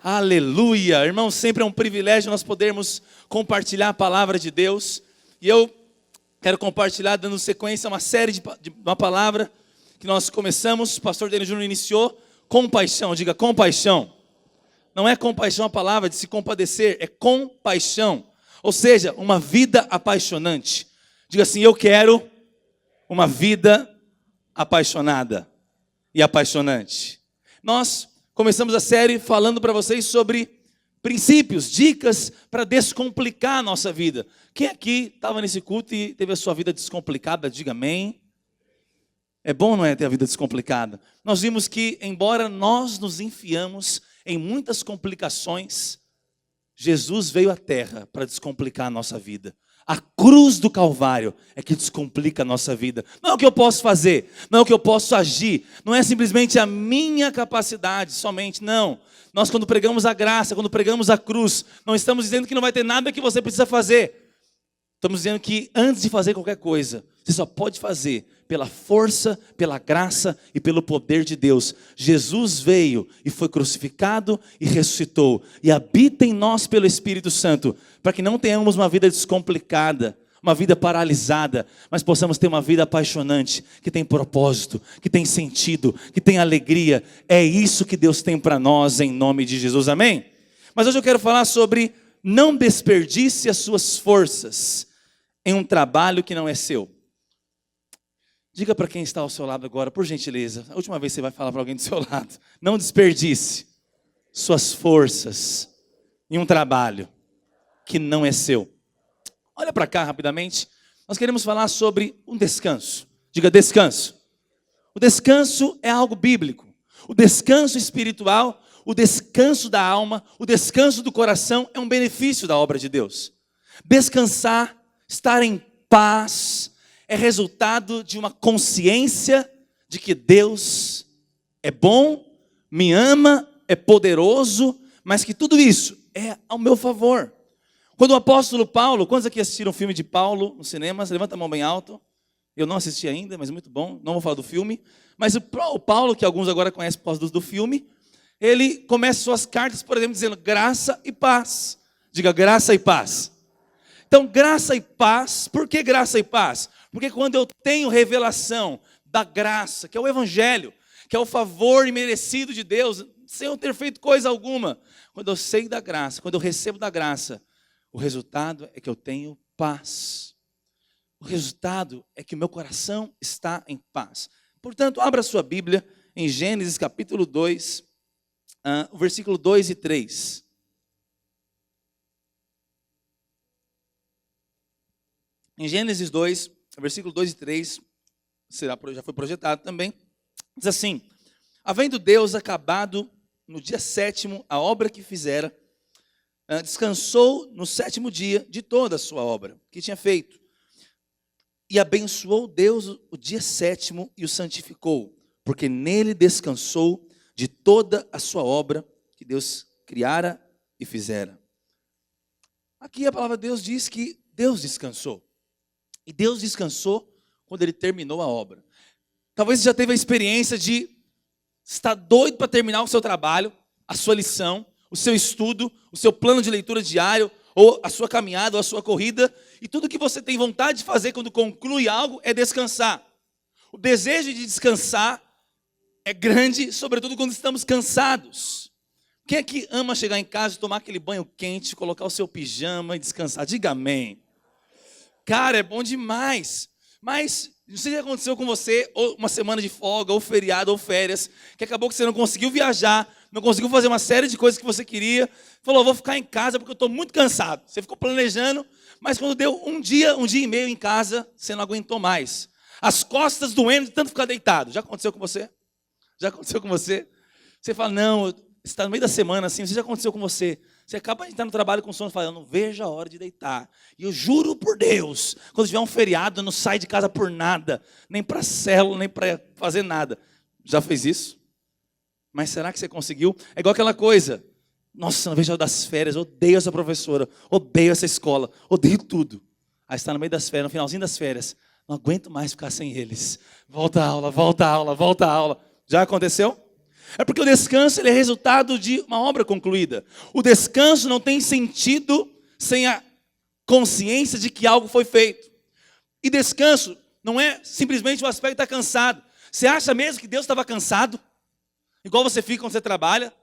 Aleluia! Irmão, sempre é um privilégio nós podermos compartilhar a palavra de Deus. E eu quero compartilhar, dando sequência a uma série de uma palavra que nós começamos. O pastor Daniel Júnior iniciou. Compaixão, diga compaixão. Não é compaixão a palavra de se compadecer, é compaixão. Ou seja, uma vida apaixonante. Diga assim, eu quero uma vida apaixonada e apaixonante. Nós começamos a série falando para vocês sobre princípios, dicas para descomplicar a nossa vida. Quem aqui estava nesse culto e teve a sua vida descomplicada, diga amém. É bom, não é, ter a vida descomplicada? Nós vimos que, embora nós nos enfiamos em muitas complicações, Jesus veio à terra para descomplicar a nossa vida. A cruz do Calvário é que descomplica a nossa vida. Não é o que eu posso fazer, não é o que eu posso agir, não é simplesmente a minha capacidade somente, não. Nós quando pregamos a graça, quando pregamos a cruz, não estamos dizendo que não vai ter nada que você precisa fazer. Estamos dizendo que antes de fazer qualquer coisa, você só pode fazer pela força, pela graça e pelo poder de Deus. Jesus veio e foi crucificado e ressuscitou. E habita em nós pelo Espírito Santo, para que não tenhamos uma vida descomplicada, uma vida paralisada, mas possamos ter uma vida apaixonante, que tem propósito, que tem sentido, que tem alegria. É isso que Deus tem para nós em nome de Jesus, amém? Mas hoje eu quero falar sobre não desperdice as suas forças em um trabalho que não é seu. Diga para quem está ao seu lado agora, por gentileza, a última vez que você vai falar para alguém do seu lado, não desperdice suas forças em um trabalho que não é seu. Olha para cá rapidamente, nós queremos falar sobre um descanso. Diga descanso. O descanso é algo bíblico. O descanso espiritual, o descanso da alma, o descanso do coração é um benefício da obra de Deus. Descansar, estar em paz, é resultado de uma consciência de que Deus é bom, me ama, é poderoso, mas que tudo isso é ao meu favor. Quando o apóstolo Paulo, quantos aqui assistiram o filme de Paulo no cinema? Levanta a mão bem alto. Eu não assisti ainda, mas muito bom. Não vou falar do filme. Mas o Paulo, que alguns agora conhecem por causa do filme, ele começa suas cartas, por exemplo, dizendo graça e paz. Diga graça e paz. Então, graça e paz. Por que graça e paz? Porque quando eu tenho revelação da graça, que é o evangelho, que é o favor imerecido de Deus, sem eu ter feito coisa alguma, quando eu sei da graça, quando eu recebo da graça, o resultado é que eu tenho paz. O resultado é que o meu coração está em paz. Portanto, abra sua Bíblia em Gênesis capítulo 2, versículo 2 e 3. Em Gênesis 2, versículo 2 e 3, já foi projetado também, diz assim: havendo Deus acabado no dia 7º a obra que fizera, descansou no 7º dia de toda a sua obra que tinha feito. E abençoou Deus o dia 7º e o santificou, porque nele descansou de toda a sua obra que Deus criara e fizera. Aqui a palavra de Deus diz que Deus descansou. E Deus descansou quando Ele terminou a obra. Talvez você já teve a experiência de estar doido para terminar o seu trabalho, a sua lição, o seu estudo, o seu plano de leitura diário, ou a sua caminhada, ou a sua corrida, e tudo que você tem vontade de fazer quando conclui algo é descansar. O desejo de descansar é grande, sobretudo quando estamos cansados. Quem é que ama chegar em casa e tomar aquele banho quente, colocar o seu pijama e descansar? Diga amém. Cara, é bom demais, mas não sei o que aconteceu com você, ou uma semana de folga, ou feriado, ou férias, que acabou que você não conseguiu viajar, não conseguiu fazer uma série de coisas que você queria, falou, vou ficar em casa porque eu estou muito cansado. Você ficou planejando, mas quando deu um dia e meio em casa, você não aguentou mais. As costas doendo de tanto ficar deitado. Já aconteceu com você? Já aconteceu com você? Você fala, não, você está no meio da semana assim, isso já aconteceu com você. Você acaba de estar no trabalho com sono e fala, eu não vejo a hora de deitar. E eu juro por Deus, quando tiver um feriado, eu não saio de casa por nada, nem para célula, nem para fazer nada. Já fez isso? Mas será que você conseguiu? É igual aquela coisa, nossa, não vejo a hora das férias, odeio essa professora, odeio essa escola, odeio tudo. Aí está no meio das férias, no finalzinho das férias, não aguento mais ficar sem eles. Volta a aula, volta a aula, volta a aula. Já aconteceu? É porque o descanso ele é resultado de uma obra concluída. O descanso não tem sentido sem a consciência de que algo foi feito. E descanso não é simplesmente o aspecto de estar cansado. Você acha mesmo que Deus estava cansado? Igual você fica quando você trabalha.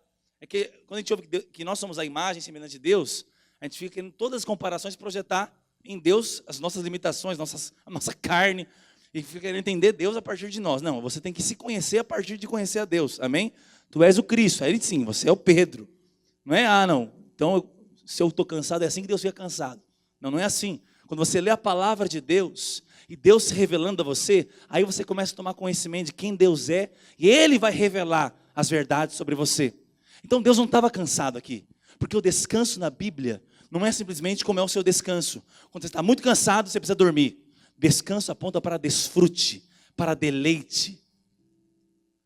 É que quando a gente ouve que nós somos a imagem semelhante de Deus, a gente fica querendo todas as comparações projetar em Deus as nossas limitações, a nossa carne, e fica querendo entender Deus a partir de nós. Não, você tem que se conhecer a partir de conhecer a Deus, amém? Tu és o Cristo, aí sim, você é o Pedro. Não é, não, então se eu estou cansado é assim que Deus fica cansado. Não, não é assim. Quando você lê a palavra de Deus, e Deus se revelando a você, aí você começa a tomar conhecimento de quem Deus é, e Ele vai revelar as verdades sobre você. Então Deus não estava cansado aqui, porque o descanso na Bíblia não é simplesmente como é o seu descanso. Quando você está muito cansado, você precisa dormir. Descanso aponta para desfrute, para deleite.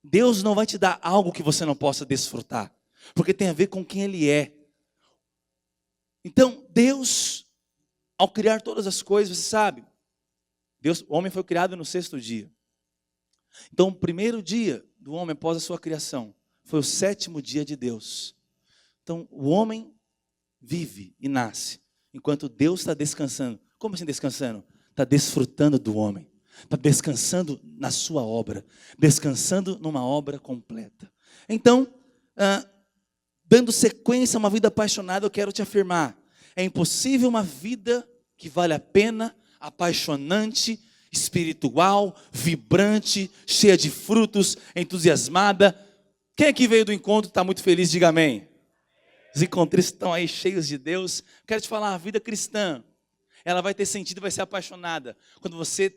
Deus não vai te dar algo que você não possa desfrutar, porque tem a ver com quem Ele é. Então, Deus, ao criar todas as coisas, você sabe, o homem foi criado no 6º dia. Então, o primeiro dia do homem após a sua criação foi o 7º dia de Deus. Então, o homem vive e nasce, enquanto Deus está descansando. Como assim descansando? Está desfrutando do homem, está descansando na sua obra, descansando numa obra completa. Então, dando sequência a uma vida apaixonada, eu quero te afirmar, é impossível uma vida que vale a pena, apaixonante, espiritual, vibrante, cheia de frutos, entusiasmada. Quem aqui veio do encontro e está muito feliz, diga amém. Os encontristas estão aí cheios de Deus. Quero te falar, a vida cristã, ela vai ter sentido, vai ser apaixonada. Quando você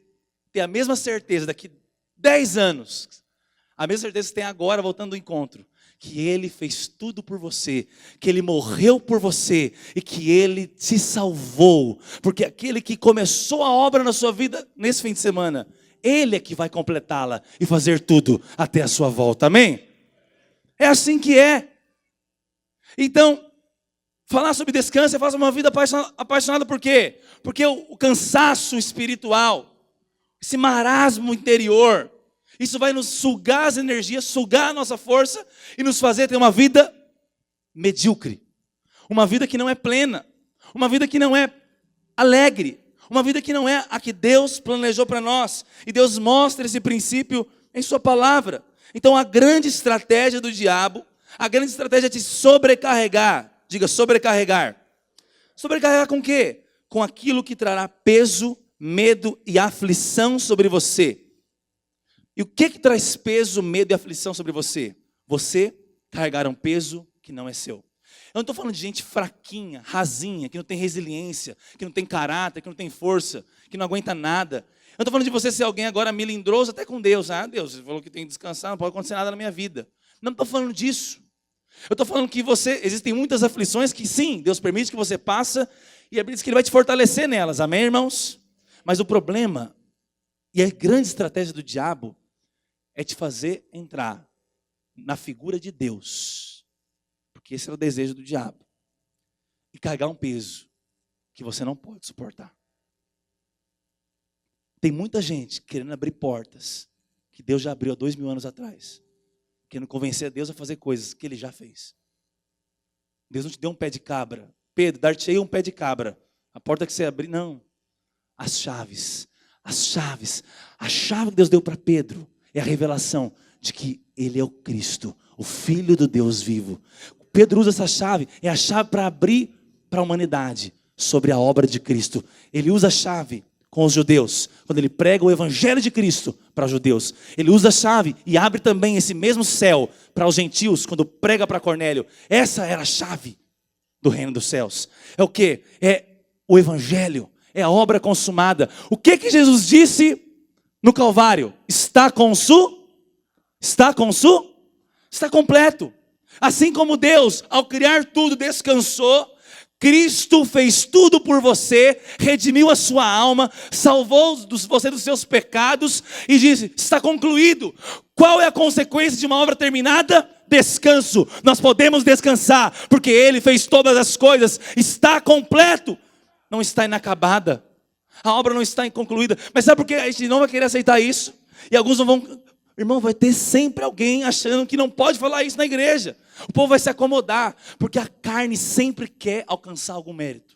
ter a mesma certeza daqui 10 anos, a mesma certeza que você tem agora voltando do encontro, que Ele fez tudo por você, que Ele morreu por você e que Ele te salvou. Porque aquele que começou a obra na sua vida nesse fim de semana, Ele é que vai completá-la e fazer tudo até a sua volta, amém? É assim que é. Então, falar sobre descanso é fazer uma vida apaixonada por quê? Porque o cansaço espiritual, esse marasmo interior, isso vai nos sugar as energias, sugar a nossa força e nos fazer ter uma vida medíocre. Uma vida que não é plena, uma vida que não é alegre, uma vida que não é a que Deus planejou para nós. E Deus mostra esse princípio em sua palavra. Então a grande estratégia do diabo, a grande estratégia é te sobrecarregar. Diga, sobrecarregar. Sobrecarregar com o quê? Com aquilo que trará peso, medo e aflição sobre você. E o que traz peso, medo e aflição sobre você? Você carregar um peso que não é seu. Eu não estou falando de gente fraquinha, rasinha, que não tem resiliência, que não tem caráter, que não tem força, que não aguenta nada. Eu não estou falando de você ser alguém agora melindroso até com Deus. Ah, Deus, você falou que tem que descansar, não pode acontecer nada na minha vida. Não estou falando disso. Eu estou falando que existem muitas aflições que sim, Deus permite que você passa e a Bíblia diz que Ele vai te fortalecer nelas, amém, irmãos? Mas o problema, e a grande estratégia do diabo, é te fazer entrar na figura de Deus, porque esse é o desejo do diabo, e carregar um peso que você não pode suportar. Tem muita gente querendo abrir portas que Deus já abriu há 2000 anos atrás, querendo convencer a Deus a fazer coisas que Ele já fez. Deus não te deu um pé de cabra. Pedro, dar-te-ei um pé de cabra. A porta que você abrir, não. A chave que Deus deu para Pedro é a revelação de que Ele é o Cristo, o Filho do Deus vivo. Pedro usa essa chave, é a chave para abrir para a humanidade sobre a obra de Cristo. Ele usa a chave com os judeus, quando ele prega o evangelho de Cristo para os judeus. Ele usa a chave e abre também esse mesmo céu para os gentios, quando prega para Cornélio. Essa era a chave do reino dos céus. É o quê? É o evangelho, é a obra consumada. O que Jesus disse no Calvário? Está completo. Assim como Deus, ao criar tudo, descansou, Cristo fez tudo por você, redimiu a sua alma, salvou você dos seus pecados e disse, está concluído. Qual é a consequência de uma obra terminada? Descanso. Nós podemos descansar, porque Ele fez todas as coisas, está completo, não está inacabada. A obra não está concluída. Mas sabe por que a gente não vai querer aceitar isso? E alguns não vão Irmão, vai ter sempre alguém achando que não pode falar isso na igreja. O povo vai se acomodar, porque a carne sempre quer alcançar algum mérito.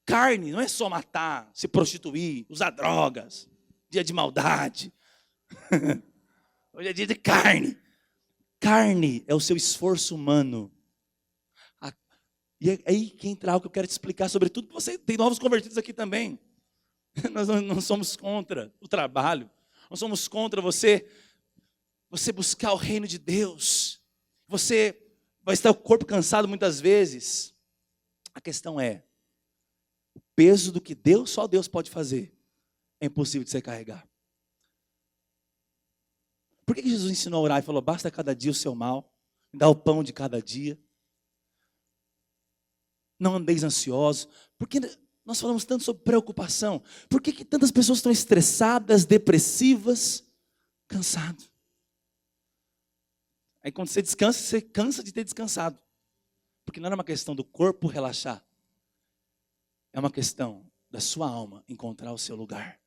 Carne não é só matar, se prostituir, usar drogas, dia de maldade. Hoje é dia de carne. Carne é o seu esforço humano. E é aí que entra algo que eu quero te explicar, sobretudo porque você tem novos convertidos aqui também. Nós não somos contra o trabalho. Nós somos contra você buscar o reino de Deus. Você vai estar com o corpo cansado muitas vezes. A questão é, o peso do que só Deus pode fazer, é impossível de você carregar. Por que Jesus ensinou a orar e falou, basta cada dia o seu mal, me dá o pão de cada dia. Não andeis ansiosos. Porque nós falamos tanto sobre preocupação. Por que tantas pessoas estão estressadas, depressivas, cansadas? Aí quando você descansa, você cansa de ter descansado. Porque não é uma questão do corpo relaxar. É uma questão da sua alma encontrar o seu lugar.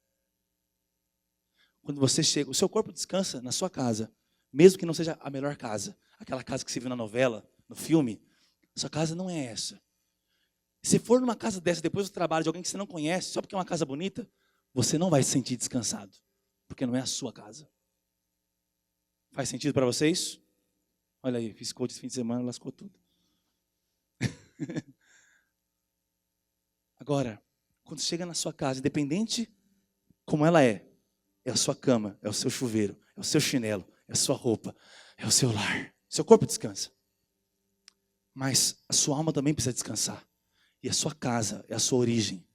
Quando você chega, o seu corpo descansa na sua casa. Mesmo que não seja a melhor casa. Aquela casa que você viu na novela, no filme. Sua casa não é essa. Se for numa casa dessa, depois do trabalho de alguém que você não conhece, só porque é uma casa bonita, você não vai se sentir descansado. Porque não é a sua casa. Faz sentido para vocês? Olha aí, fiz coach esse fim de semana, lascou tudo. Agora, quando chega na sua casa, independente como ela é a sua cama, é o seu chuveiro, é o seu chinelo, é a sua roupa, é o seu lar. Seu corpo descansa. Mas a sua alma também precisa descansar. E a sua casa é a sua origem.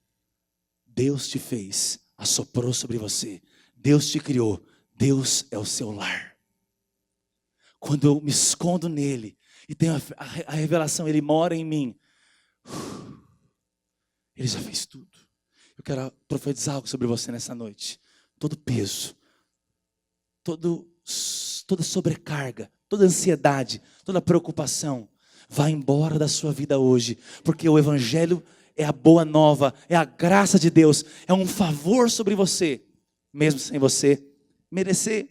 Deus te fez, assoprou sobre você. Deus te criou. Deus é o seu lar. Quando eu me escondo nele e tenho a revelação, ele mora em mim. Ele já fez tudo. Eu quero profetizar algo sobre você nessa noite. Todo peso, toda sobrecarga, toda ansiedade, toda preocupação, vai embora da sua vida hoje, porque o Evangelho é a boa nova, é a graça de Deus, é um favor sobre você, mesmo sem você merecer.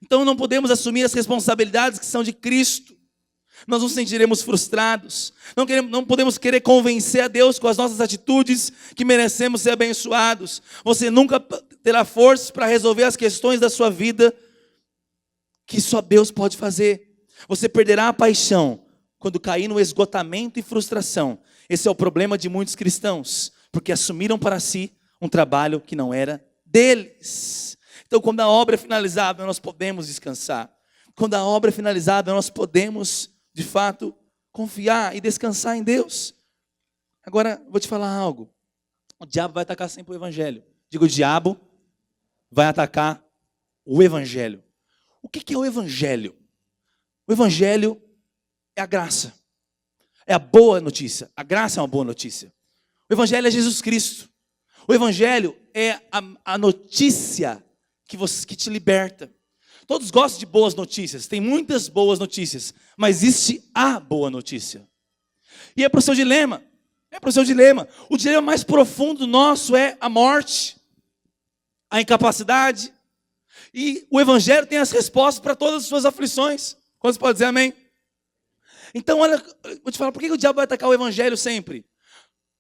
Então não podemos assumir as responsabilidades que são de Cristo, nós nos sentiremos frustrados, não podemos querer convencer a Deus com as nossas atitudes que merecemos ser abençoados. Você nunca terá forças para resolver as questões da sua vida que só Deus pode fazer. Você perderá a paixão quando cair no esgotamento e frustração. Esse é o problema de muitos cristãos, porque assumiram para si um trabalho que não era deles. Então, quando a obra é finalizada, nós podemos descansar. Quando a obra é finalizada, nós podemos, de fato, confiar e descansar em Deus. Agora, vou te falar algo. O diabo vai atacar sempre o Evangelho. Digo, o diabo vai atacar o Evangelho. O que é o Evangelho? O Evangelho é a graça. É a boa notícia. A graça é uma boa notícia. O Evangelho é Jesus Cristo. O Evangelho é a notícia que te liberta. Todos gostam de boas notícias. Tem muitas boas notícias. Mas existe a boa notícia. E é para o seu dilema. É para o seu dilema. O dilema mais profundo nosso é a morte, a incapacidade. E o Evangelho tem as respostas para todas as suas aflições. Quantos podem dizer amém? Então, olha, vou te falar, por que o diabo vai atacar o Evangelho sempre?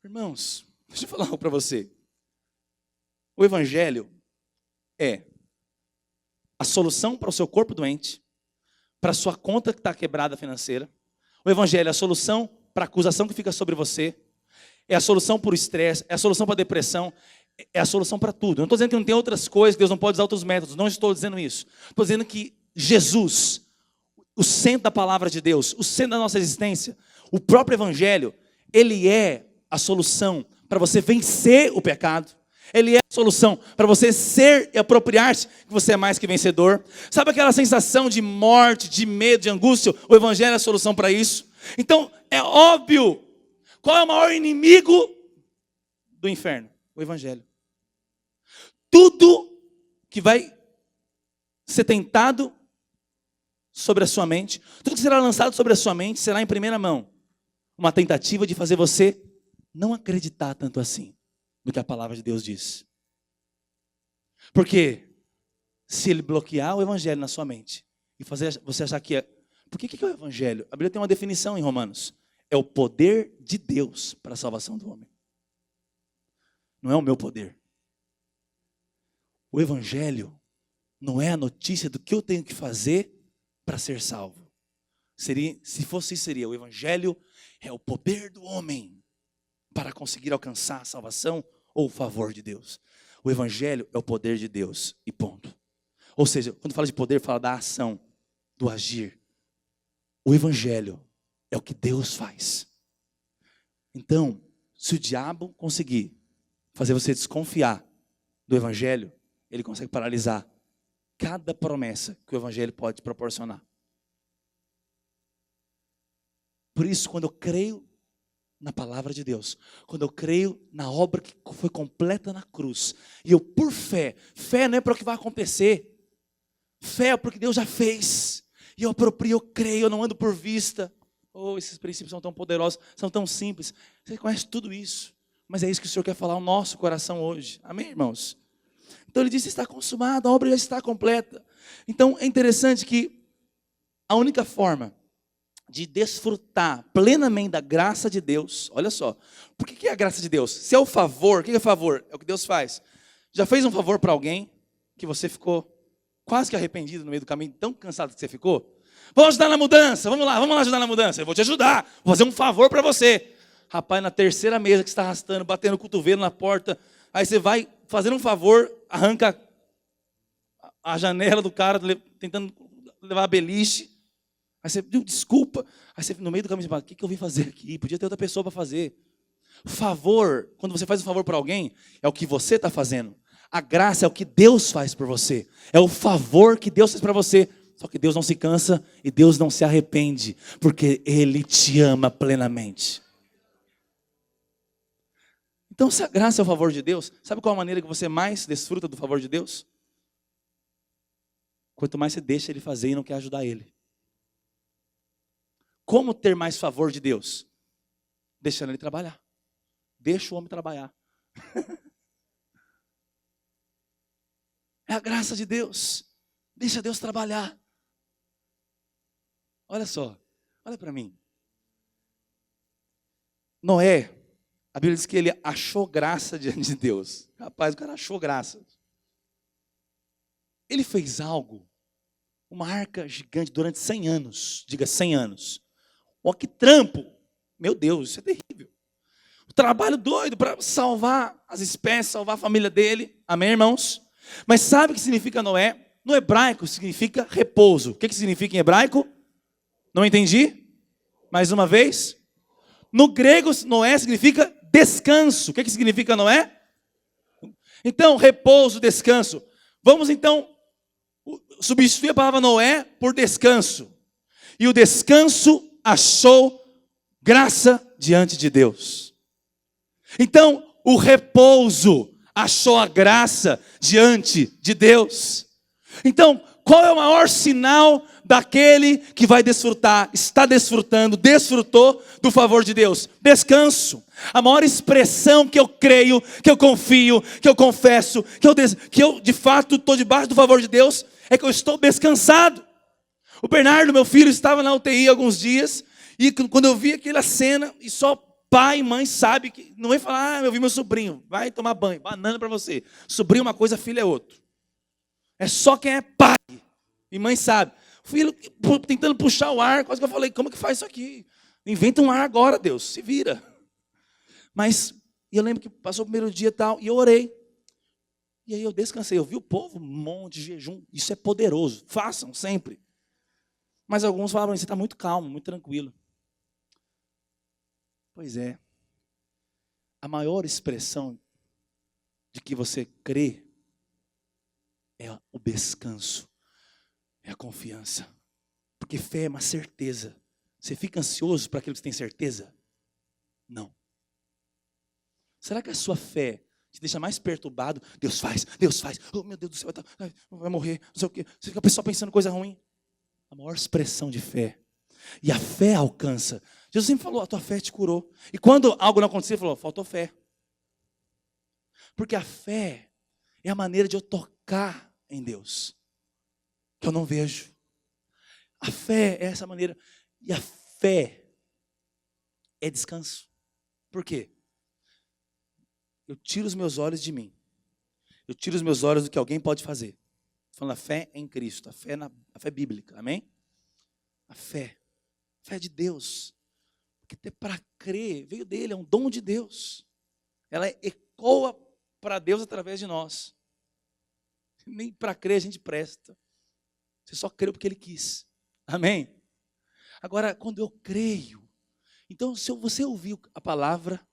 Irmãos, deixa eu falar algo para você. O Evangelho é a solução para o seu corpo doente, para a sua conta que está quebrada financeira. O Evangelho é a solução para a acusação que fica sobre você. É a solução para o estresse, é a solução para a depressão, é a solução para tudo. Eu não estou dizendo que não tem outras coisas, que Deus não pode usar outros métodos, não estou dizendo isso. Estou dizendo que Jesus, o centro da palavra de Deus, o centro da nossa existência, o próprio Evangelho, ele é a solução para você vencer o pecado. Ele é a solução para você ser e apropriar-se que você é mais que vencedor. Sabe aquela sensação de morte, de medo, de angústia? O Evangelho é a solução para isso. Então, é óbvio, qual é o maior inimigo do inferno? O Evangelho. Tudo que vai ser tentado sobre a sua mente, tudo que será lançado sobre a sua mente será em primeira mão uma tentativa de fazer você não acreditar tanto assim no que a palavra de Deus diz. Porque se ele bloquear o evangelho na sua mente e fazer você achar que é... Por que é o evangelho? A Bíblia tem uma definição em Romanos. É o poder de Deus para a salvação do homem. Não é o meu poder. O evangelho não é a notícia do que eu tenho que fazer para ser salvo. Se fosse isso, seria: o evangelho é o poder do homem para conseguir alcançar a salvação ou o favor de Deus. O evangelho é o poder de Deus e ponto. Ou seja, quando fala de poder, fala da ação, do agir. O evangelho é o que Deus faz. Então, se o diabo conseguir fazer você desconfiar do evangelho, ele consegue paralisar cada promessa que o evangelho pode proporcionar. Por isso, quando eu creio na palavra de Deus, quando eu creio na obra que foi completa na cruz, e eu por fé não é para o que vai acontecer, fé é porque Deus já fez, e eu aproprio, eu creio, eu não ando por vista. Oh, esses princípios são tão poderosos, são tão simples, você conhece tudo isso, mas é isso que o Senhor quer falar ao nosso coração hoje, amém, irmãos? Então ele disse: está consumado, a obra já está completa. Então é interessante que a única forma de desfrutar plenamente da graça de Deus, olha só, por que é a graça de Deus? Se é o favor, o que é favor? É o que Deus faz. Já fez um favor para alguém que você ficou quase que arrependido no meio do caminho, tão cansado que você ficou? Vou ajudar na mudança, vamos lá ajudar na mudança. Eu vou te ajudar, vou fazer um favor para você. Rapaz, na terceira mesa que você está arrastando, batendo o cotovelo na porta, aí você vai fazendo um favor, arranca a janela do cara, tentando levar a beliche. Aí você, desculpa. Aí você, no meio do caminho, você fala: o que eu vim fazer aqui? Podia ter outra pessoa para fazer. Favor, quando você faz um favor para alguém, é o que você está fazendo. A graça é o que Deus faz por você. É o favor que Deus faz para você. Só que Deus não se cansa e Deus não se arrepende, porque Ele te ama plenamente. Então, se a graça é o favor de Deus, sabe qual a maneira que você mais desfruta do favor de Deus? Quanto mais você deixa Ele fazer e não quer ajudar Ele. Como ter mais favor de Deus? Deixando Ele trabalhar. Deixa o homem trabalhar. É a graça de Deus. Deixa Deus trabalhar. Olha só, olha para mim. Noé, a Bíblia diz que ele achou graça diante de Deus. Rapaz, o cara achou graça. Ele fez algo, uma arca gigante durante 100 anos. Diga 100 anos. Ó, que trampo. Meu Deus, isso é terrível. O trabalho doido para salvar as espécies, salvar a família dele. Amém, irmãos? Mas sabe o que significa Noé? No hebraico significa repouso. O que significa em hebraico? Não entendi? Mais uma vez. No grego, Noé significa descanso. O que significa Noé? Então, repouso, descanso. Vamos então substituir a palavra Noé por descanso. E o descanso achou graça diante de Deus. Então, o repouso achou a graça diante de Deus. Então, qual é o maior sinal daquele que vai desfrutar, está desfrutando, desfrutou do favor de Deus? Descanso. A maior expressão que eu creio, que eu confio, que eu confesso, que eu de fato estou debaixo do favor de Deus, é que eu estou descansado. O Bernardo, meu filho, estava na UTI alguns dias, e quando eu vi aquela cena, e só pai e mãe sabe que, não vai falar: eu vi meu sobrinho, vai tomar banho, banana para você. Sobrinho é uma coisa, filho é outro. É só quem é pai e mãe sabe. O filho tentando puxar o ar, quase que eu falei: como que faz isso aqui? Inventa um ar agora, Deus, se vira. Mas eu lembro que passou o primeiro dia e tal, e eu orei. E aí eu descansei, eu vi o povo, um monte de jejum, isso é poderoso, façam sempre. Mas alguns falavam: você está muito calmo, muito tranquilo. Pois é, a maior expressão de que você crê é o descanso, é a confiança. Porque fé é uma certeza. Você fica ansioso para aquilo que você tem certeza? Não. Será que a sua fé te deixa mais perturbado? Deus faz, oh meu Deus do céu, vai morrer, não sei o quê. Você fica só pensando coisa ruim. A maior expressão de fé. E a fé alcança. Jesus sempre falou: a tua fé te curou. E quando algo não acontecia, ele falou: faltou fé. Porque a fé é a maneira de eu tocar em Deus. que eu não vejo. A fé é essa maneira. E a fé é descanso. Por quê? Eu tiro os meus olhos de mim. Eu tiro os meus olhos do que alguém pode fazer. Falando, a fé em Cristo, a fé bíblica, amém? A fé é de Deus. Porque para crer, veio dele, é um dom de Deus. Ela ecoa para Deus através de nós. Nem para crer a gente presta. Você só creu porque ele quis. Amém? Agora, quando eu creio, então se você ouvir a palavra,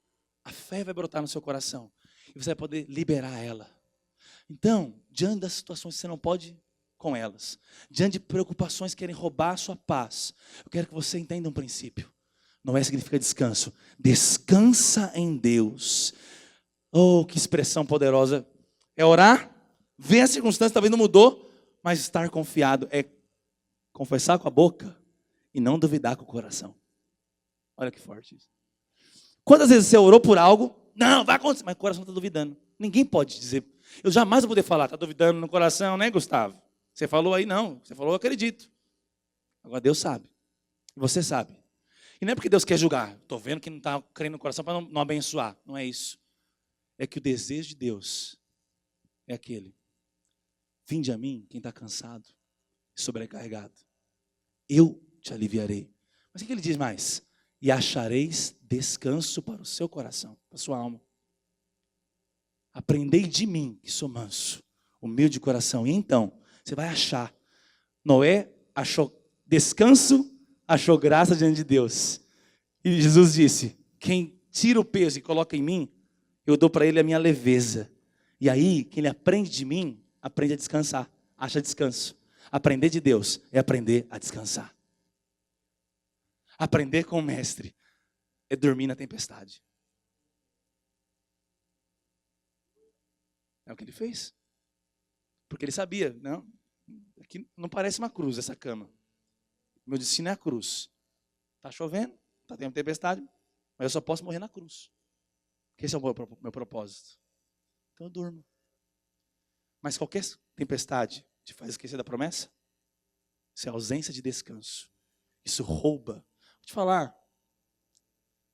a fé vai brotar no seu coração. E você vai poder liberar ela. Então, diante das situações que você não pode com elas, diante de preocupações que querem roubar a sua paz, eu quero que você entenda um princípio. Não significa descanso. Descansa em Deus. Oh, que expressão poderosa. É orar, ver a circunstância, talvez não mudou, mas estar confiado é confessar com a boca e não duvidar com o coração. Olha que forte isso. Quantas vezes você orou por algo? Não, vai acontecer, mas o coração está duvidando. Ninguém pode dizer. Eu jamais vou poder falar, está duvidando no coração, né, Gustavo? Você falou aí, não. Você falou, eu acredito. Agora Deus sabe. E você sabe. E não é porque Deus quer julgar. Estou vendo que não está crendo no coração para não abençoar. Não é isso. É que o desejo de Deus é aquele. Vinde a mim, quem está cansado e sobrecarregado. Eu te aliviarei. Mas o que ele diz mais? E achareis descanso para o seu coração, para a sua alma. Aprendei de mim, que sou manso, humilde de coração. E então, você vai achar. Noé achou descanso, achou graça diante de Deus. E Jesus disse, quem tira o peso e coloca em mim, eu dou para ele a minha leveza. E aí, quem ele aprende de mim, aprende a descansar, acha descanso. Aprender de Deus é aprender a descansar. Aprender com o mestre é dormir na tempestade. É o que ele fez. Porque ele sabia, não, aqui não parece uma cruz essa cama. Meu destino é a cruz. Está chovendo, está tendo tempestade, mas eu só posso morrer na cruz. Porque esse é o meu propósito. Então eu durmo. Mas qualquer tempestade te faz esquecer da promessa? Isso é ausência de descanso. Isso rouba. Vou te falar,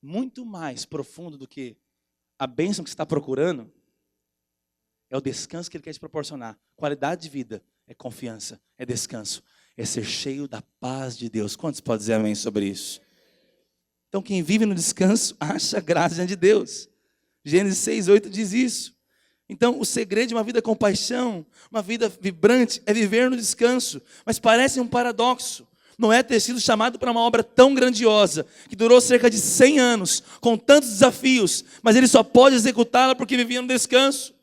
muito mais profundo do que a bênção que você está procurando, é o descanso que ele quer te proporcionar. Qualidade de vida é confiança, é descanso, é ser cheio da paz de Deus. Quantos podem dizer amém sobre isso? Então quem vive no descanso, acha graça diante de Deus. Gênesis 6:8 diz isso. Então o segredo de uma vida com paixão, uma vida vibrante, é viver no descanso. Mas parece um paradoxo. Noé ter sido chamado para uma obra tão grandiosa, que durou cerca de 100 anos, com tantos desafios, mas ele só pode executá-la porque vivia no descanso.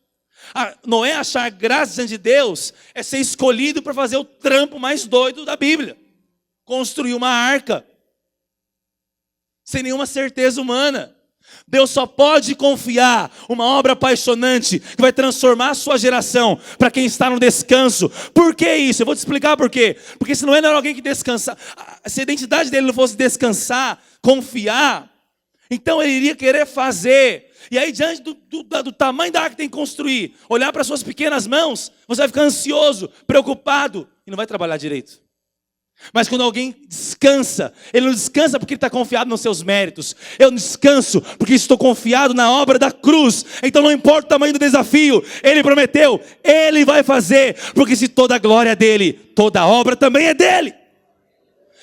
Noé achar graça diante de Deus é ser escolhido para fazer o trampo mais doido da Bíblia. Construir uma arca. Sem nenhuma certeza humana. Deus só pode confiar uma obra apaixonante que vai transformar a sua geração para quem está no descanso. Por que isso? Eu vou te explicar por quê. Porque se Noé não era alguém que descansa, se a identidade dele não fosse descansar, confiar, então ele iria querer fazer. E aí diante do tamanho da arca que tem que construir, olhar para suas pequenas mãos, você vai ficar ansioso, preocupado e não vai trabalhar direito. Mas quando alguém descansa, ele não descansa porque ele está confiado nos seus méritos. Eu descanso porque estou confiado na obra da cruz. Então não importa o tamanho do desafio, ele prometeu, ele vai fazer. Porque se toda a glória é dele, toda a obra também é dele.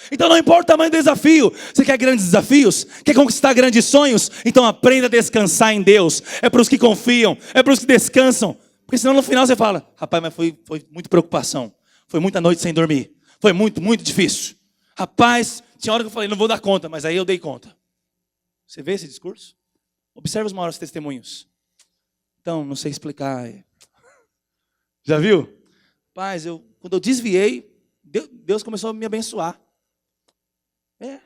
Então não importa o tamanho do desafio. Você quer grandes desafios? Quer conquistar grandes sonhos? Então aprenda a descansar em Deus. É para os que confiam, é para os que descansam. Porque senão no final você fala, rapaz, mas foi muita preocupação. Foi muita noite sem dormir. Foi muito, muito difícil. Rapaz, tinha hora que eu falei, não vou dar conta, mas aí eu dei conta. Você vê esse discurso? Observe os maiores testemunhos. Então, não sei explicar. Já viu? Rapaz, quando eu desviei, Deus começou a me abençoar.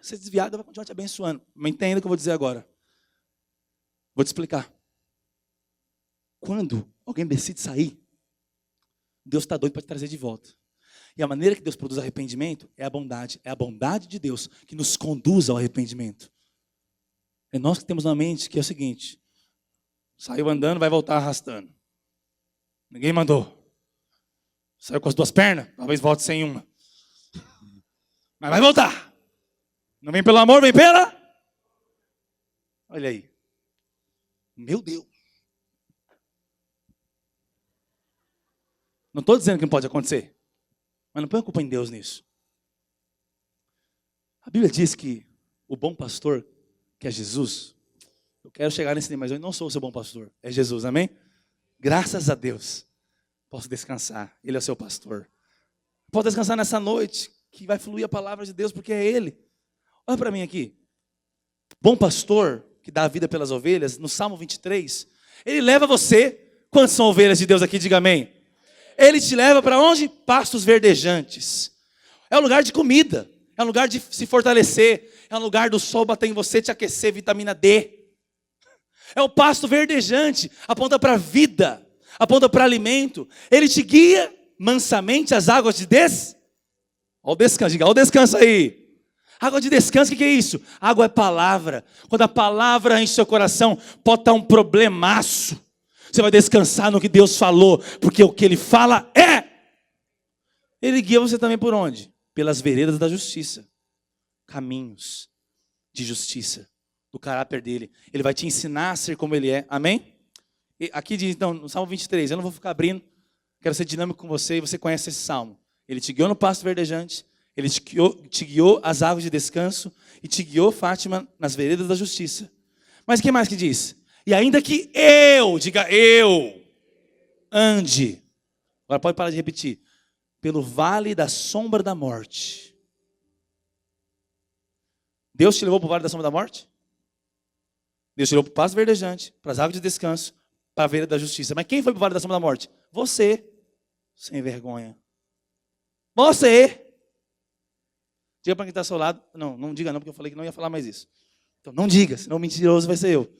Ser desviado, vai continuar te abençoando. Mas entenda o que eu vou dizer agora. Vou te explicar. Quando alguém decide sair, Deus está doido para te trazer de volta. E a maneira que Deus produz arrependimento é a bondade. É a bondade de Deus que nos conduz ao arrependimento. É nós que temos na mente que é o seguinte. Saiu andando, vai voltar arrastando. Ninguém mandou. Saiu com as duas pernas, talvez volte sem uma. Mas vai voltar. Não vem pelo amor, vem pela... Olha aí. Meu Deus. Não estou dizendo que não pode acontecer. Mas não põe a culpa em Deus nisso. A Bíblia diz que o bom pastor, que é Jesus... Eu quero chegar nesse nível, mas eu não sou o seu bom pastor. É Jesus, amém? Graças a Deus. Posso descansar. Ele é o seu pastor. Posso descansar nessa noite, que vai fluir a palavra de Deus, porque é Ele. Olha para mim aqui. Bom pastor, que dá a vida pelas ovelhas, no Salmo 23, ele leva você. Quantas são ovelhas de Deus aqui? Diga amém. Ele te leva para onde? Pastos verdejantes. É um lugar de comida. É um lugar de se fortalecer. É um lugar do sol bater em você, te aquecer, vitamina D. É o pasto verdejante, aponta para a vida, aponta para alimento. Ele te guia mansamente às águas de Olha o descanso, diga, olha o descanso aí. Água de descanso, o que é isso? Água é palavra. Quando a palavra enche seu coração, pode estar um problemaço. Você vai descansar no que Deus falou, porque o que Ele fala é. Ele guia você também por onde? Pelas veredas da justiça. Caminhos de justiça. Do caráter dele. Ele vai te ensinar a ser como ele é. Amém? E aqui diz, então, no Salmo 23, eu não vou ficar abrindo, quero ser dinâmico com você, e você conhece esse Salmo. Ele te guiou no pasto verdejante, ele te guiou às águas de descanso, e te guiou, Fátima, nas veredas da justiça. Mas o que mais que diz? E ainda que diga eu, ande. Agora pode parar de repetir. Pelo vale da sombra da morte. Deus te levou para o vale da sombra da morte? Deus tirou para o pasto verdejante, para as águas de descanso, para a vereda da justiça. Mas quem foi para o vale da sombra da morte? Você, sem vergonha. Você. Diga para quem está ao seu lado. Não diga não, porque eu falei que não ia falar mais isso. Então não diga, senão o mentiroso vai ser eu.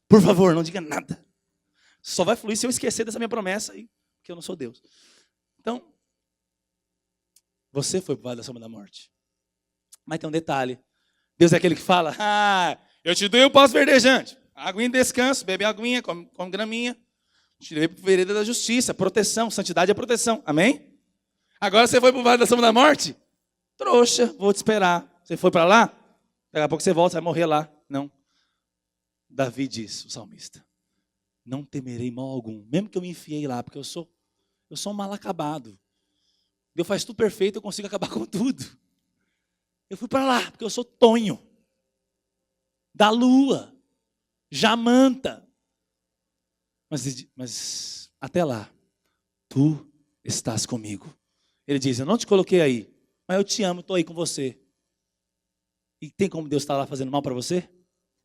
Por favor, não diga nada. Só vai fluir se eu esquecer dessa minha promessa, porque eu não sou Deus. Então, você foi para o vale da sombra da morte. Mas tem um detalhe. Deus é aquele que fala, eu te dei o pasto verdejante. Aguinha de descanso, bebe aguinha, come graminha. Te levei para a vereda da justiça, proteção, santidade é proteção. Amém? Agora você foi para o vale da sombra da morte? Trouxa, vou te esperar. Você foi para lá? Daqui a pouco você volta, vai morrer lá. Não. Davi diz, o salmista, não temerei mal algum, mesmo que eu me enfiei lá, porque eu sou um mal acabado. Deus faz tudo perfeito, eu consigo acabar com tudo. Eu fui para lá, porque eu sou Tonho. Da lua, Jamanta. Mas até lá, tu estás comigo. Ele diz, eu não te coloquei aí, mas eu te amo, estou aí com você. E tem como Deus estar lá fazendo mal para você?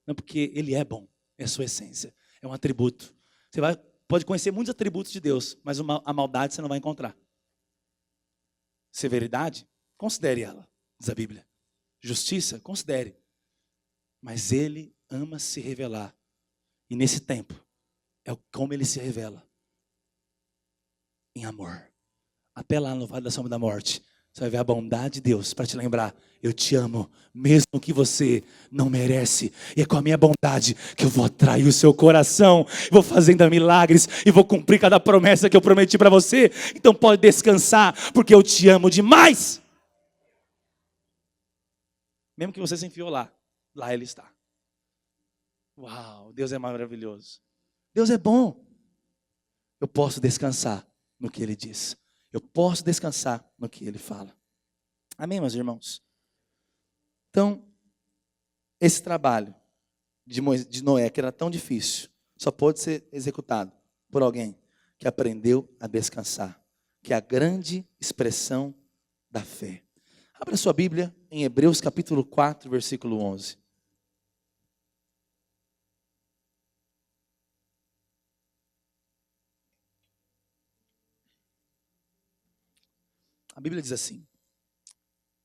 Não, porque Ele é bom, é a sua essência, é um atributo. Você pode conhecer muitos atributos de Deus, mas a maldade você não vai encontrar. Severidade, considere ela, diz a Bíblia. Justiça, considere. Mas Ele ama se revelar. E nesse tempo, é como Ele se revela. Em amor. Até lá no vale da sombra da morte, você vai ver a bondade de Deus para te lembrar. Eu te amo, mesmo que você não merece. E é com a minha bondade que eu vou atrair o seu coração. Vou fazendo milagres e vou cumprir cada promessa que eu prometi para você. Então pode descansar, porque eu te amo demais. Mesmo que você se enfiou lá Ele está. Uau, Deus é maravilhoso. Deus é bom. Eu posso descansar no que Ele diz. Eu posso descansar no que Ele fala. Amém, meus irmãos? Então, esse trabalho de Noé, que era tão difícil, só pode ser executado por alguém que aprendeu a descansar, que é a grande expressão da fé. Abra sua Bíblia em Hebreus capítulo 4, versículo 11. A Bíblia diz assim,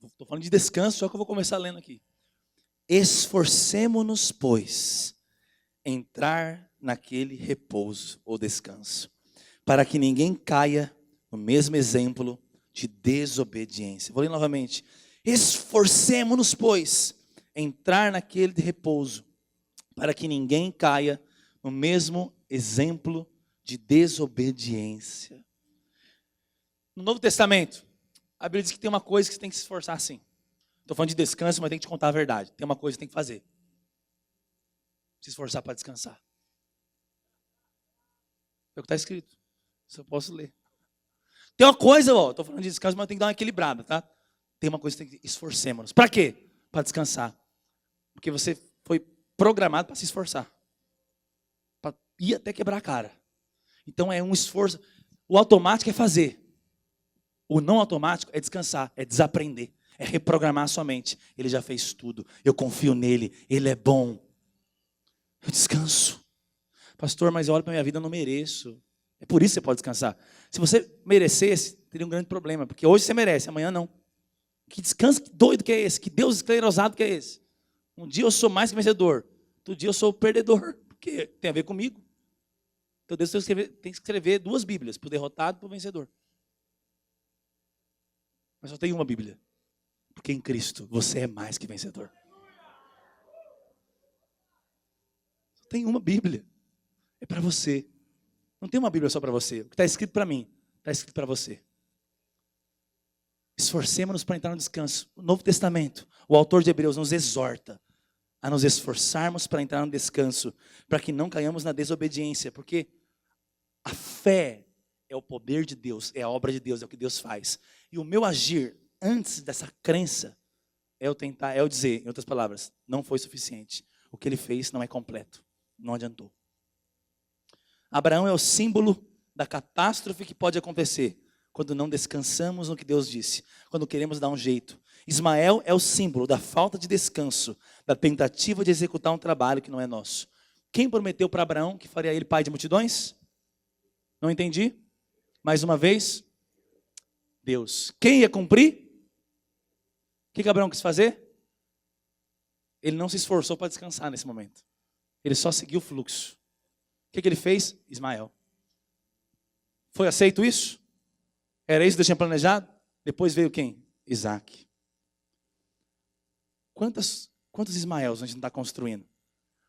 estou falando de descanso, só que eu vou começar lendo aqui. Esforcemo-nos, pois, entrar naquele repouso ou descanso, para que ninguém caia no mesmo exemplo de desobediência. Vou ler novamente. Esforcemo-nos, pois, entrar naquele repouso, para que ninguém caia no mesmo exemplo de desobediência. No Novo Testamento, a Bíblia diz que tem uma coisa que você tem que se esforçar sim. Estou falando de descanso, mas tem que te contar a verdade. Tem uma coisa que tem que fazer. Se esforçar para descansar. É o que está escrito. Isso eu posso ler. Tem uma coisa, estou falando de descanso, mas tem que dar uma equilibrada, tá? Tem uma coisa que tem que esforcemos. Para quê? Para descansar. Porque você foi programado para se esforçar. Para ir até quebrar a cara. Então é um esforço. O automático é fazer. O não automático é descansar, é desaprender, é reprogramar a sua mente. Ele já fez tudo. Eu confio nele, ele é bom. Eu descanso. Pastor, mas eu olho para a minha vida, eu não mereço. É por isso que você pode descansar. Se você merecesse, teria um grande problema, porque hoje você merece, amanhã não. Que descanso doido que é esse? Que Deus esclerosado que é esse? Um dia eu sou mais que vencedor, outro dia eu sou perdedor, porque tem a ver comigo. Então Deus tem que escrever 2 Bíblias, para o derrotado e para o vencedor. Mas só tem uma Bíblia, porque em Cristo você é mais que vencedor. Só tem uma Bíblia, é para você. Não tem uma Bíblia só para você. O que está escrito para mim, está escrito para você. Esforcemos-nos para entrar no descanso. O Novo Testamento, o autor de Hebreus nos exorta a nos esforçarmos para entrar no descanso, para que não caiamos na desobediência, porque a fé é o poder de Deus, é a obra de Deus, é o que Deus faz. E o meu agir antes dessa crença é eu dizer, em outras palavras, não foi suficiente. O que ele fez não é completo, não adiantou. Abraão é o símbolo da catástrofe que pode acontecer quando não descansamos no que Deus disse, quando queremos dar um jeito. Ismael é o símbolo da falta de descanso, da tentativa de executar um trabalho que não é nosso. Quem prometeu para Abraão que faria ele pai de multidões? Não entendi. Mais uma vez, Deus. Quem ia cumprir? O que Abraão quis fazer? Ele não se esforçou para descansar nesse momento. Ele só seguiu o fluxo. O que ele fez? Ismael. Foi aceito isso? Era isso que Deus tinha planejado? Depois veio quem? Isaac. Quantos Ismaels a gente não está construindo?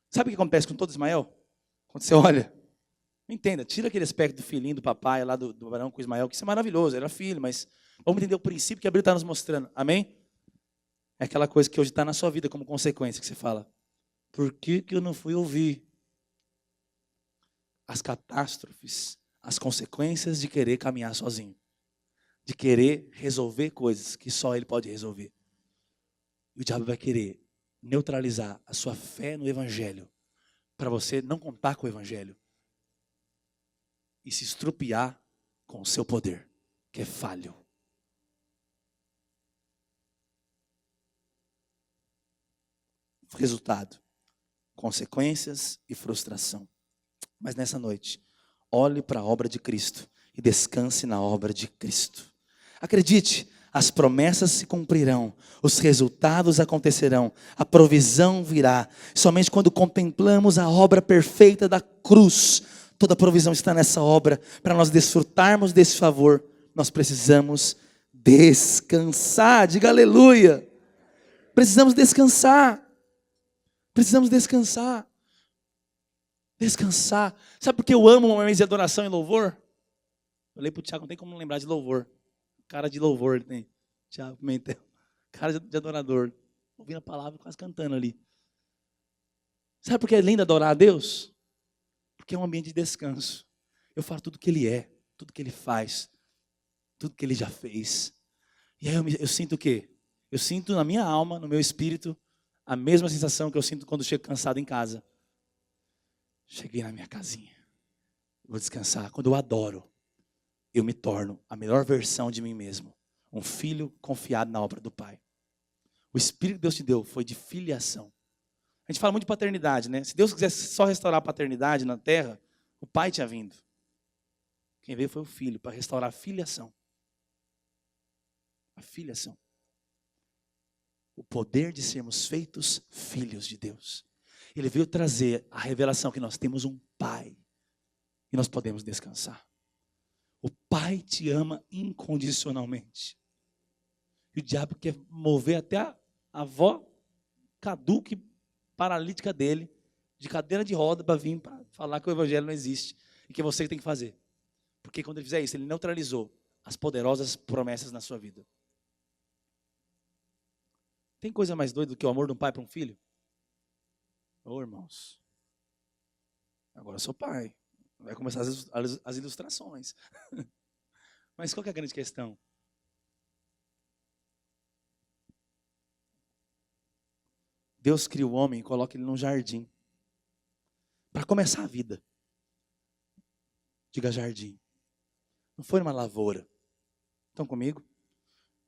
Sabe o que acontece com todo Ismael? Quando você olha, entenda, tira aquele aspecto do filhinho, do papai, lá do Abraão com Ismael, que isso é maravilhoso, era filho, mas vamos entender o princípio que a Bíblia está nos mostrando. Amém? É aquela coisa que hoje está na sua vida como consequência, que você fala, por que eu não fui ouvir? As catástrofes, as consequências de querer caminhar sozinho. De querer resolver coisas que só ele pode resolver. E o diabo vai querer neutralizar a sua fé no Evangelho, para você não contar com o Evangelho. E se estrupiar com o seu poder, que é falho. Resultado, consequências e frustração. Mas nessa noite, olhe para a obra de Cristo e descanse na obra de Cristo. Acredite, as promessas se cumprirão, os resultados acontecerão, a provisão virá. Somente quando contemplamos a obra perfeita da cruz, toda a provisão está nessa obra. Para nós desfrutarmos desse favor, nós precisamos descansar. Diga aleluia. Precisamos descansar. Precisamos descansar. Descansar. Sabe por que eu amo uma mês de adoração e louvor? Eu falei para o Tiago, não tem como não lembrar de louvor. Cara de louvor, tem. Tiago Pimentel. Cara de adorador. Ouvindo a palavra, quase cantando ali. Sabe por que é lindo adorar a Deus? Porque é um ambiente de descanso. Eu falo tudo que Ele é, tudo que Ele faz, tudo que Ele já fez. E aí eu sinto o quê? Eu sinto na minha alma, no meu espírito, a mesma sensação que eu sinto quando chego cansado em casa. Cheguei na minha casinha. Vou descansar. Quando eu adoro, eu me torno a melhor versão de mim mesmo. Um filho confiado na obra do Pai. O Espírito que Deus te deu foi de filiação. A gente fala muito de paternidade, né? Se Deus quisesse só restaurar a paternidade na terra, o Pai tinha vindo. Quem veio foi o Filho, para restaurar a filiação. A filiação. O poder de sermos feitos filhos de Deus. Ele veio trazer a revelação que nós temos um Pai. E nós podemos descansar. O Pai te ama incondicionalmente. E o diabo quer mover até a avó caduca e paralítica dele, de cadeira de roda, para vir para falar que o Evangelho não existe. E que é você que tem que fazer. Porque quando ele fizer isso, ele neutralizou as poderosas promessas na sua vida. Tem coisa mais doida do que o amor de um pai para um filho? Ô, irmãos, agora eu sou pai. Vai começar as ilustrações. Mas qual que é a grande questão? Deus cria o homem e coloca ele num jardim. Para começar a vida. Diga jardim. Não foi numa lavoura. Estão comigo?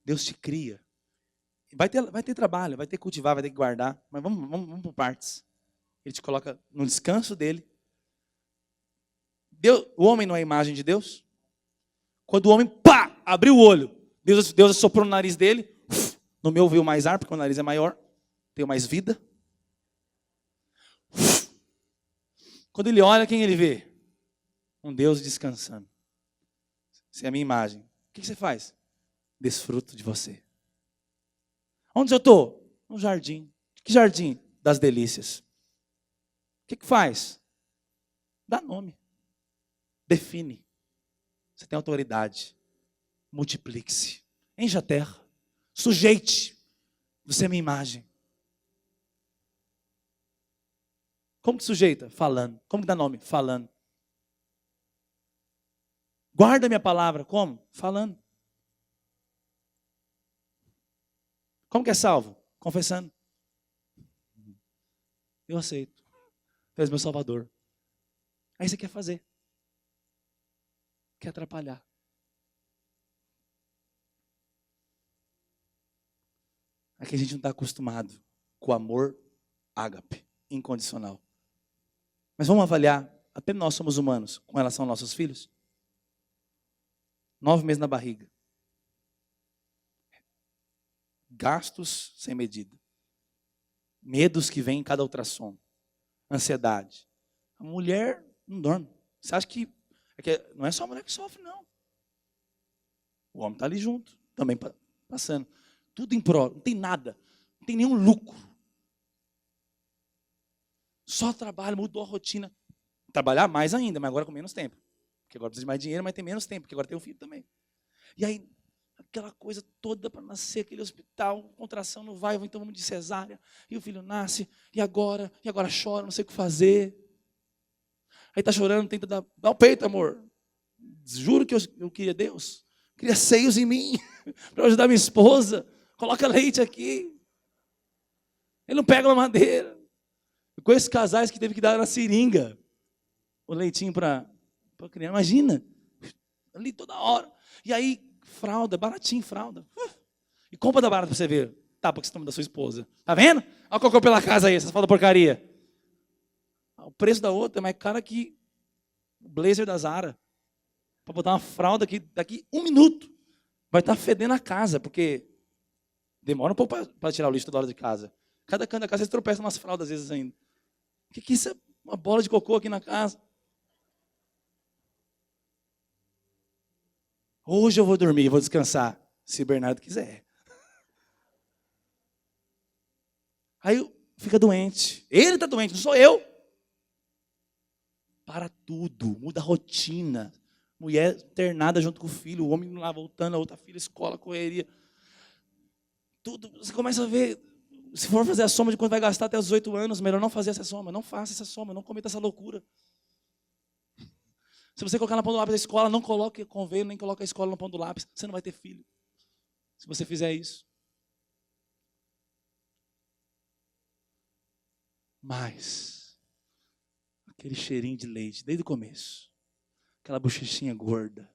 Deus te cria. Vai ter trabalho, vai ter que cultivar, vai ter que guardar. Mas vamos por partes. Ele te coloca no descanso dele. O homem não é a imagem de Deus? Quando o homem, abriu o olho, Deus soprou no nariz dele. No meu veio mais ar, porque o nariz é maior. Tenho mais vida. Quando ele olha, quem ele vê? Um Deus descansando. Essa é a minha imagem. O que você faz? Desfruto de você. Onde eu estou? No jardim. Que jardim? Das delícias. O que faz? Dá nome. Define. Você tem autoridade. Multiplique-se. Encha a terra. Sujeite. Você é minha imagem. Como que sujeita? Falando. Como que dá nome? Falando. Guarda a minha palavra. Como? Falando. Como que é salvo? Confessando. Eu aceito. Tu és meu Salvador. Aí você quer fazer. Quer atrapalhar. Aqui a gente não está acostumado com o amor ágape, incondicional. Mas vamos avaliar, até nós somos humanos, com relação aos nossos filhos. 9 meses na barriga. Gastos sem medida. Medos que vêm em cada ultrassom. Ansiedade. A mulher não dorme. Você acha que não é só a mulher que sofre, não. O homem está ali junto, também passando. Tudo em prol, não tem nada. Não tem nenhum lucro. Só trabalho, mudou a rotina. Trabalhar mais ainda, mas agora com menos tempo. Porque agora precisa de mais dinheiro, mas tem menos tempo, porque agora tem um filho também. E aí, aquela coisa toda para nascer, aquele hospital, contração não vai, então vamos de cesárea, e o filho nasce, e agora chora, não sei o que fazer. Aí está chorando, tenta dar o peito, amor. Juro que eu queria Deus. Queria seios em mim, para ajudar minha esposa. Coloca leite aqui. Ele não pega uma madeira. Eu conheço casais que teve que dar na seringa o leitinho para criança. Imagina, ali toda hora. E aí, fralda, baratinho, fralda. E compra da barata para você ver. Tá, porque você toma da sua esposa. Tá vendo? Olha o cocô pela casa aí, essas fraldas porcaria. O preço da outra é mais caro que o blazer da Zara. Para botar uma fralda que daqui 1 minuto vai estar fedendo a casa, porque demora um pouco para tirar o lixo toda hora de casa. Cada canto da casa vocês tropeçam umas fraldas às vezes ainda. O que isso é? Uma bola de cocô aqui na casa. Hoje eu vou dormir, vou descansar, se o Bernardo quiser. Aí fica doente. Ele está doente, não sou eu. Para tudo, muda a rotina. Mulher internada junto com o filho, o homem lá voltando, a outra filha, escola, correria. Tudo, você começa a ver, se for fazer a soma de quanto vai gastar até os 18 anos, melhor não fazer essa soma, não faça essa soma, não cometa essa loucura. Se você colocar na ponta do lápis da escola, não coloque convênio, nem coloque a escola na ponta do lápis, você não vai ter filho. Se você fizer isso. Mas, aquele cheirinho de leite, desde o começo. Aquela bochechinha gorda.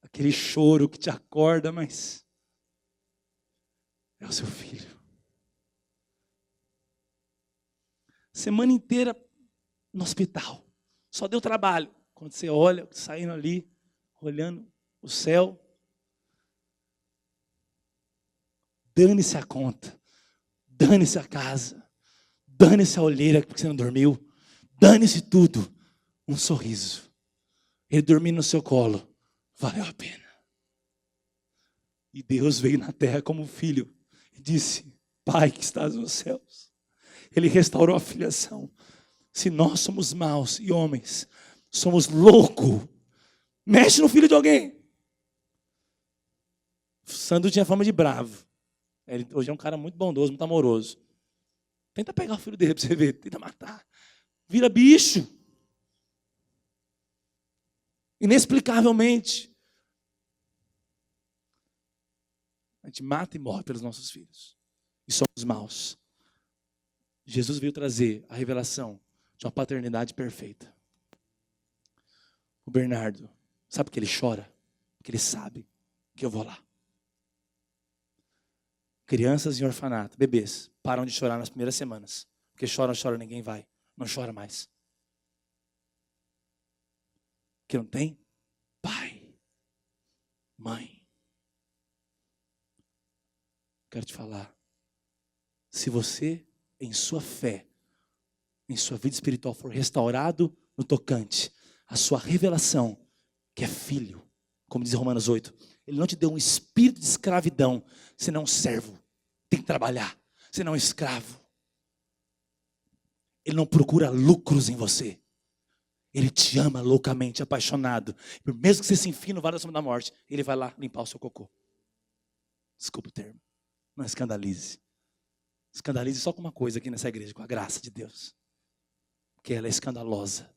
Aquele choro que te acorda, mas é o seu filho. Semana inteira no hospital. Só deu trabalho. Quando você olha, saindo ali, olhando o céu. Dane-se a conta. Dane-se a casa. Dane-se a olheira porque você não dormiu. Dane-se tudo. Um sorriso. Ele dormindo no seu colo. Valeu a pena. E Deus veio na terra como filho. E disse, Pai que estás nos céus. Ele restaurou a filiação. Se nós somos maus e homens, somos loucos. Mexe no filho de alguém. Sandro tinha fama de bravo. Ele hoje é um cara muito bondoso, muito amoroso. Tenta pegar o filho dele para você ver. Tenta matar. Vira bicho. Inexplicavelmente. A gente mata e morre pelos nossos filhos. E somos maus. Jesus veio trazer a revelação de uma paternidade perfeita. O Bernardo, sabe por que ele chora? Porque ele sabe que eu vou lá. Crianças em orfanato, bebês, param de chorar nas primeiras semanas. Porque chora, ninguém vai. Não chora mais. Porque não tem pai, mãe. Quero te falar. Se você, em sua fé, em sua vida espiritual, for restaurado no tocante, a sua revelação, que é filho, como diz Romanos 8, ele não te deu um espírito de escravidão, senão um servo. Tem que trabalhar, senão um escravo. Ele não procura lucros em você. Ele te ama loucamente, apaixonado. Mesmo que você se enfie no vale da sombra da morte, ele vai lá limpar o seu cocô. Desculpa o termo. Não escandalize. Escandalize só com uma coisa aqui nessa igreja, com a graça de Deus. Porque ela é escandalosa.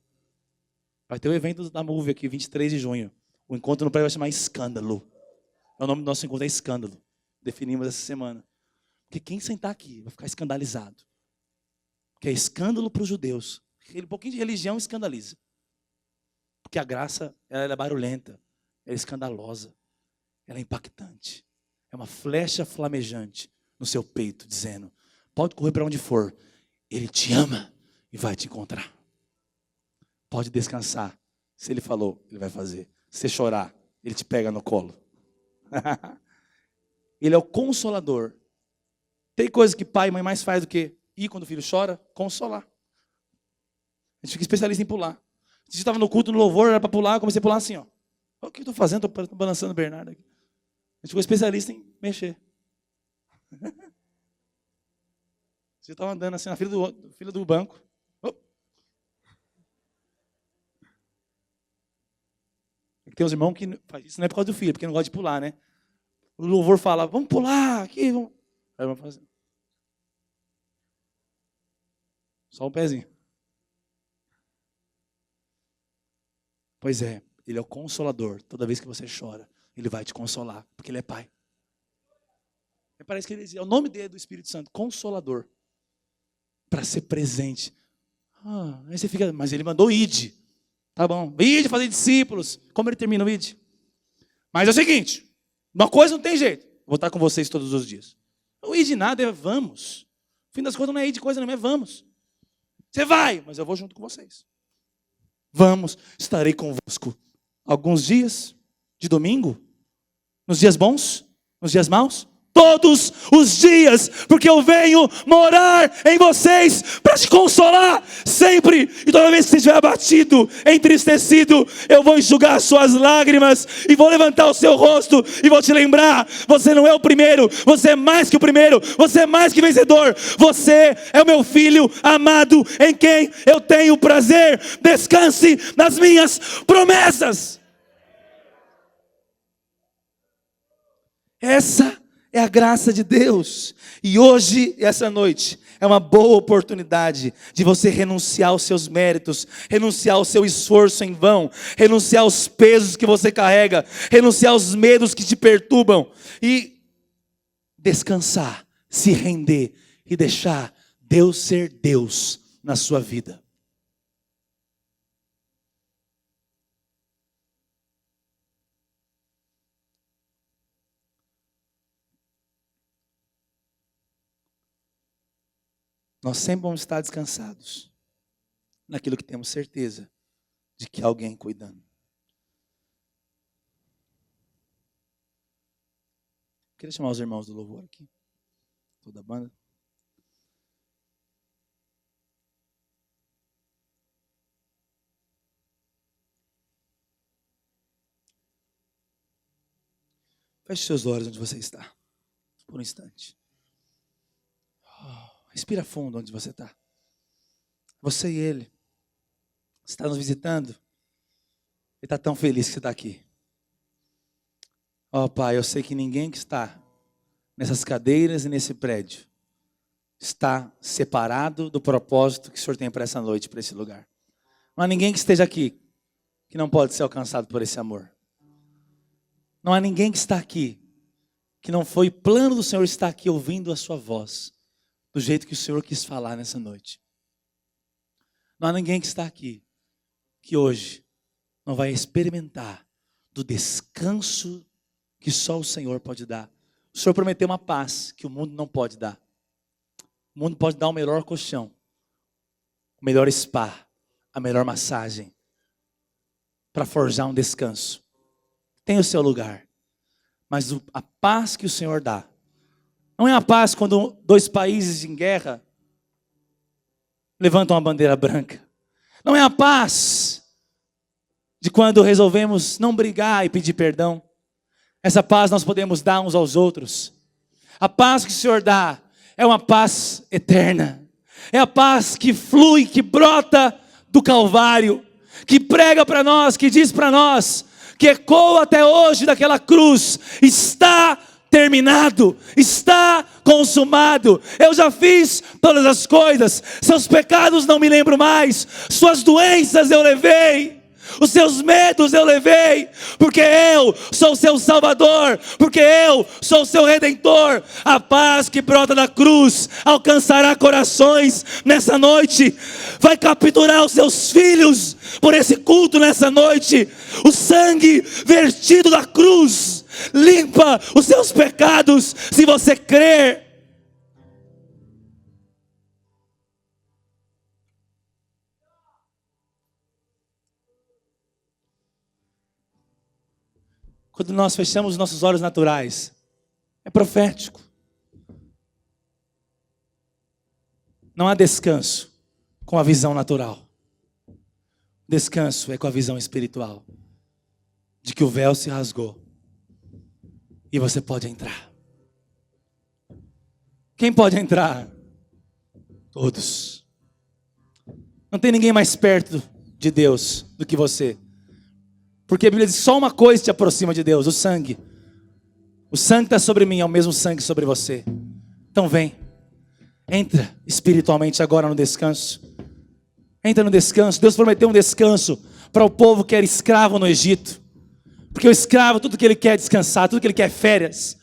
Vai ter o evento da Move aqui, 23 de junho. O encontro no prédio vai chamar Escândalo. O nome do nosso encontro é Escândalo. Definimos essa semana. Porque quem sentar aqui vai ficar escandalizado. Porque é escândalo para os judeus. Um pouquinho de religião escandaliza. Porque a graça, ela é barulhenta. Ela é escandalosa. Ela é impactante. É uma flecha flamejante no seu peito, dizendo, pode correr para onde for. Ele te ama e vai te encontrar. Pode descansar. Se ele falou, ele vai fazer. Se você chorar, ele te pega no colo. Ele é o consolador. Tem coisa que pai e mãe mais faz do que ir quando o filho chora? Consolar. A gente fica especialista em pular. A gente estava no culto, no louvor, era para pular, eu comecei a pular assim, ó. O que eu estou fazendo? Estou balançando o Bernardo aqui. A gente ficou especialista em mexer. Você estava andando assim na fila do banco. Oh. Tem uns irmãos que faz isso, não é por causa do filho, porque não gosta de pular, né? O louvor fala, vamos pular aqui. Vamos. Aí vamos fazer. Só um pezinho. Pois é, ele é o consolador. Toda vez que você chora, ele vai te consolar, porque ele é pai. Parece que ele dizia, o nome dele é do Espírito Santo, Consolador. Para ser presente. Aí você fica, mas ele mandou ide. Tá bom, ide fazer discípulos. Como ele termina o ide? Mas é o seguinte, uma coisa não tem jeito. Vou estar com vocês todos os dias. O ide nada é vamos. No fim das contas não é ide coisa não é vamos. Você vai, mas eu vou junto com vocês. Vamos, estarei convosco. Alguns dias de domingo, nos dias bons, nos dias maus, todos os dias, porque eu venho morar em vocês para te consolar sempre. E toda vez que você estiver abatido, entristecido, eu vou enxugar as suas lágrimas e vou levantar o seu rosto e vou te lembrar, você não é o primeiro, você é mais que o primeiro, você é mais que vencedor, você é o meu filho amado em quem eu tenho prazer. Descanse nas minhas promessas. Essa é a graça de Deus. E hoje, essa noite, é uma boa oportunidade de você renunciar aos seus méritos, renunciar ao seu esforço em vão, renunciar aos pesos que você carrega, renunciar aos medos que te perturbam e descansar, se render e deixar Deus ser Deus na sua vida. Nós sempre vamos estar descansados naquilo que temos certeza de que há alguém cuidando. Queria chamar os irmãos do louvor aqui, toda a banda. Feche seus olhos onde você está, por um instante. Respira fundo onde você está. Você e ele. Você está nos visitando. Ele está tão feliz que você está aqui. Ó Pai, eu sei que ninguém que está nessas cadeiras e nesse prédio está separado do propósito que o Senhor tem para essa noite, para esse lugar. Não há ninguém que esteja aqui que não pode ser alcançado por esse amor. Não há ninguém que está aqui que não foi plano do Senhor estar aqui ouvindo a sua voz do jeito que o Senhor quis falar nessa noite. Não há ninguém que está aqui que hoje não vai experimentar do descanso que só o Senhor pode dar. O Senhor prometeu uma paz que o mundo não pode dar. O mundo pode dar o melhor colchão, o melhor spa, a melhor massagem, para forjar um descanso. Tem o seu lugar. Mas a paz que o Senhor dá, não é a paz quando dois países em guerra levantam a bandeira branca. Não é a paz de quando resolvemos não brigar e pedir perdão. Essa paz nós podemos dar uns aos outros. A paz que o Senhor dá é uma paz eterna. É a paz que flui, que brota do Calvário, que prega para nós, que diz para nós, que ecoa até hoje daquela cruz: está terminado, está consumado. Eu já fiz todas as coisas, seus pecados não me lembro mais, suas doenças eu levei, os seus medos eu levei, porque eu sou o seu Salvador, porque eu sou o seu Redentor. A paz que brota da cruz alcançará corações nessa noite, vai capturar os seus filhos por esse culto nessa noite. O sangue vertido da cruz limpa os seus pecados, se você crer. Quando nós fechamos os nossos olhos naturais, é profético. Não há descanso com a visão natural. Descanso é com a visão espiritual, de que o véu se rasgou e você pode entrar. Quem pode entrar? Todos. Não tem ninguém mais perto de Deus do que você. Porque a Bíblia diz que só uma coisa te aproxima de Deus: o sangue. O sangue está sobre mim, é o mesmo sangue sobre você. Então vem, entra espiritualmente agora no descanso. Entra no descanso. Deus prometeu um descanso para o povo que era escravo no Egito. Porque o escravo, tudo que ele quer é descansar, tudo que ele quer é férias.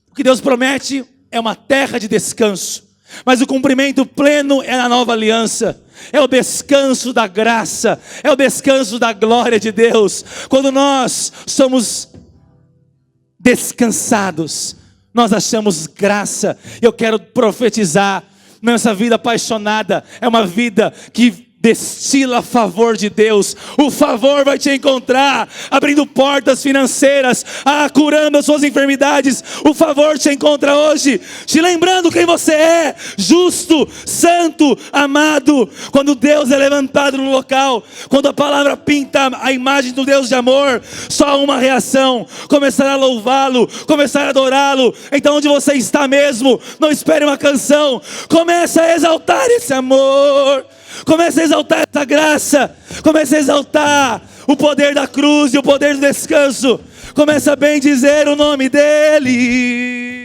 O que Deus promete é uma terra de descanso. Mas o cumprimento pleno é a nova aliança. É o descanso da graça, é o descanso da glória de Deus. Quando nós somos descansados, nós achamos graça. Eu quero profetizar: nessa vida apaixonada, é uma vida que destila a favor de Deus. O favor vai te encontrar, abrindo portas financeiras, curando as suas enfermidades. O favor te encontra hoje, te lembrando quem você é: justo, santo, amado. Quando Deus é levantado no local, quando a palavra pinta a imagem do Deus de amor, só há uma reação: começar a louvá-lo, começar a adorá-lo. Então onde você está mesmo, não espere uma canção, comece a exaltar esse amor. Comece a exaltar essa graça. Comece a exaltar o poder da cruz e o poder do descanso. Comece a bendizer o nome dEle.